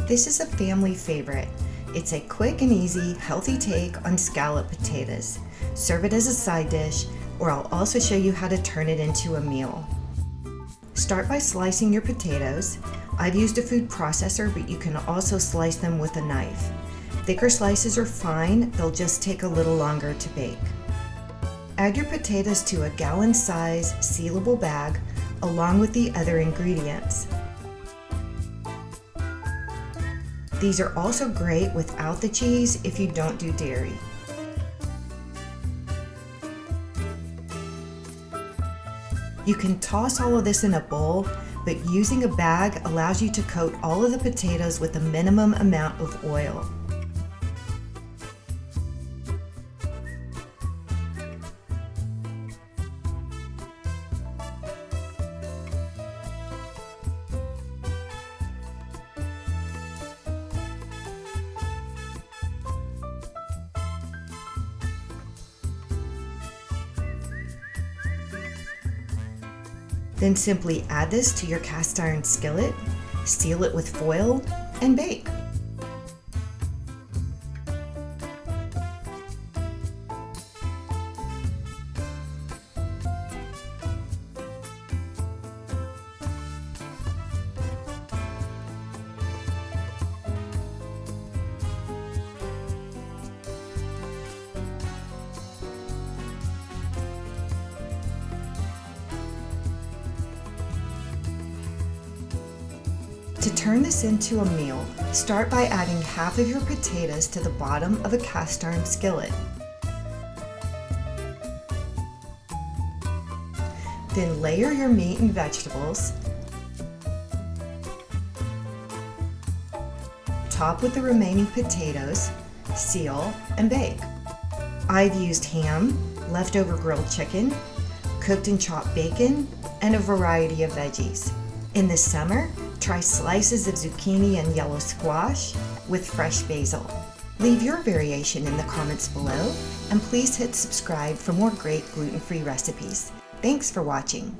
This is a family favorite. It's a quick and easy, healthy take on scalloped potatoes. Serve it as a side dish, or I'll also show you how to turn it into a meal. Start by slicing your potatoes. I've used a food processor, but you can also slice them with a knife. Thicker slices are fine, they'll just take a little longer to bake. Add your potatoes to a gallon-size sealable bag along with the other ingredients. These are also great without the cheese if you don't do dairy. You can toss all of this in a bowl, but using a bag allows you to coat all of the potatoes with a minimum amount of oil. Then simply add this to your cast iron skillet, seal it with foil, and bake. To turn this into a meal, start by adding half of your potatoes to the bottom of a cast iron skillet. Then layer your meat and vegetables. Top with the remaining potatoes, seal, and bake. I've used ham, leftover grilled chicken, cooked and chopped bacon, and a variety of veggies. In the summer, try slices of zucchini and yellow squash with fresh basil. Leave your variation in the comments below, and please hit subscribe for more great gluten-free recipes. Thanks for watching.